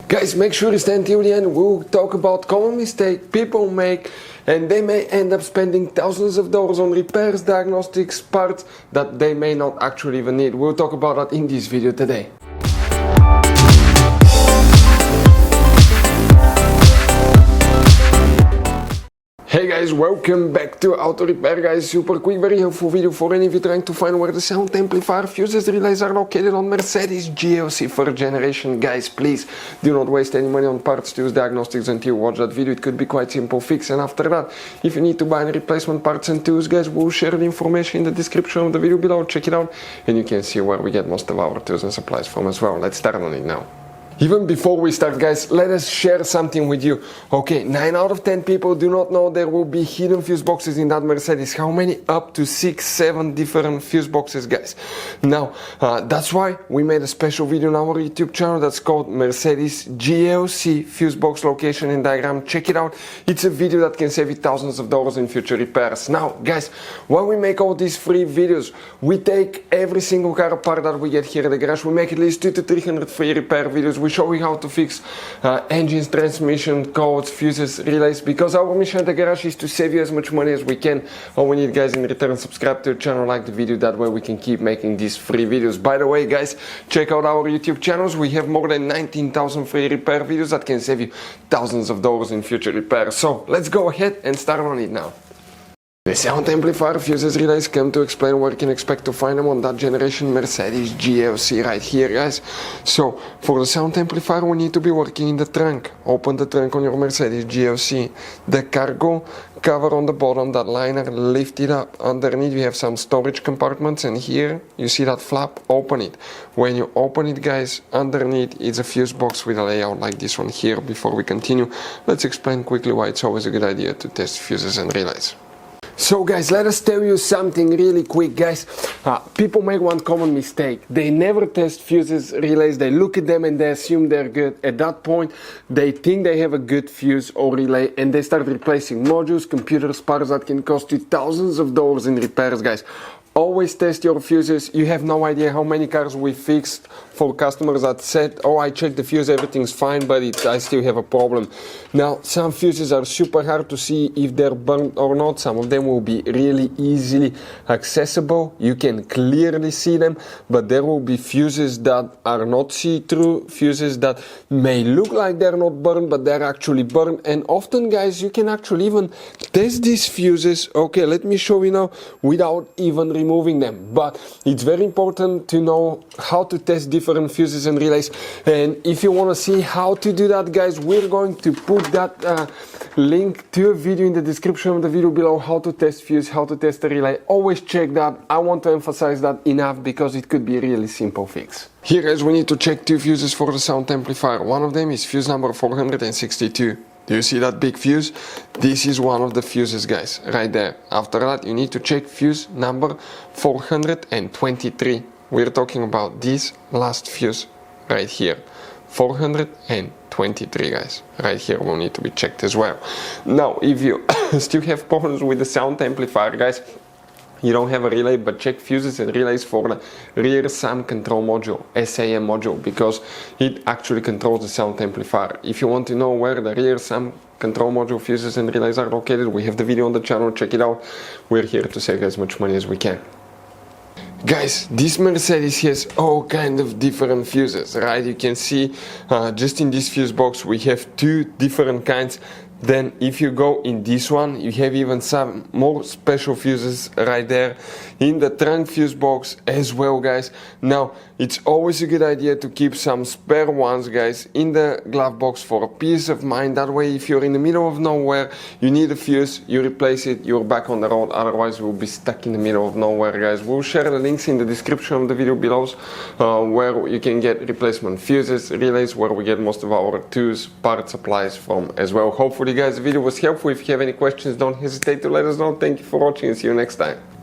Guys, make sure you stay until the end. We'll talk about common mistakes people make, and they may end up spending thousands of dollars on repairs, diagnostics, parts that they may not actually even need. We'll talk about that in this video today. Hey guys, welcome back to Auto Repair guys. Super quick, very helpful video for any of you trying to find where the sound amplifier fuses relays are located on Mercedes GLC 3rd generation. Guys, please do not waste any money on parts, tools, diagnostics until you watch that video. It could be quite simple fix, and after that, if you need to buy any replacement parts and tools, guys, we'll share the information in the description of the video below. Check it out and you can see where we get most of our tools and supplies from as well. Let's start on it now. Even before we start, guys, let us share something with you. Okay, 9 out of 10 people do not know there will be hidden fuse boxes in that Mercedes. How many? Up to 6-7 different fuse boxes, guys. Now, that's why we made a special video on our YouTube channel that's called Mercedes GLC fuse box location and diagram. Check it out. It's a video that can save you thousands of dollars in future repairs. Now, guys, when we make all these free videos, we take every single car apart that we get here at the garage. We make at least 200 to 300 free repair videos. We show you how to fix engines, transmission, codes, fuses, relays, because our mission at the garage is to save you as much money as we can. All we need, guys, in return, subscribe to the channel, like the video, that way we can keep making these free videos. By the way, guys, check out our YouTube channels. We have more than 19,000 free repair videos that can save you thousands of dollars in future repairs. So let's go ahead and start on it now. The sound amplifier fuses relays come to explain where you can expect to find them on that generation Mercedes GLC right here, guys. So for the sound amplifier, we need to be working in the trunk. Open the trunk on your Mercedes GLC. The cargo cover on the bottom, that liner, lift it up. Underneath we have some storage compartments, and here you see that flap. Open it. When you open it, guys, underneath is a fuse box with a layout like this one here. Before we continue, let's explain quickly why it's always a good idea to test fuses and relays. So guys, let us tell you something really quick, guys. People make one common mistake. They never test fuses, relays. They look at them and they assume they're good. At that point, they think they have a good fuse or relay, and they start replacing modules, computers, parts that can cost you thousands of dollars in repairs, guys. Always test your fuses. You have no idea how many cars we fixed for customers that said, oh, I checked the fuse, everything's fine, but I still have a problem. Now, some fuses are super hard to see if they're burnt or not. Some of them will be really easily accessible. You can clearly see them, but there will be fuses that are not see-through, fuses that may look like they're not burned, but they're actually burned. And often, guys, you can actually even test these fuses. Okay, let me show you now without even removing them. But it's very important to know how to test different fuses and relays, and if you want to see how to do that, guys, we're going to put that link to a video in the description of the video below, how to test fuse, how to test a relay. Always check that. I want to emphasize that enough because it could be a really simple fix. Here, guys, we need to check 2 fuses for the sound amplifier. One of them is fuse number 462. Do you see that big fuse? This is one of the fuses, guys, right there. After that, you need to check fuse number 423. We're talking about this last fuse right here. 423, guys. Right here will need to be checked as well. Now, if you still have problems with the sound amplifier, guys, you don't have a relay, but check fuses and relays for the rear SAM control module, SAM module, because it actually controls the sound amplifier. If you want to know where the rear SAM control module fuses and relays are located, we have the video on the channel, check it out. We're here to save as much money as we can. Guys, this Mercedes has all kind of different fuses, right? You can see just in this fuse box we have 2 different kinds. Then if you go in this one, you have even some more special fuses right there in the trunk fuse box as well, guys. Now, it's always a good idea to keep some spare ones, guys, in the glove box for a peace of mind. That way, if you're in the middle of nowhere, you need a fuse, you replace it, you're back on the road. Otherwise, we'll be stuck in the middle of nowhere, guys. We'll share the links in the description of the video below, where you can get replacement fuses, relays, where we get most of our tools, part supplies from as well. Hopefully, guys, the video was helpful. If you have any questions, don't hesitate to let us know. Thank you for watching and see you next time.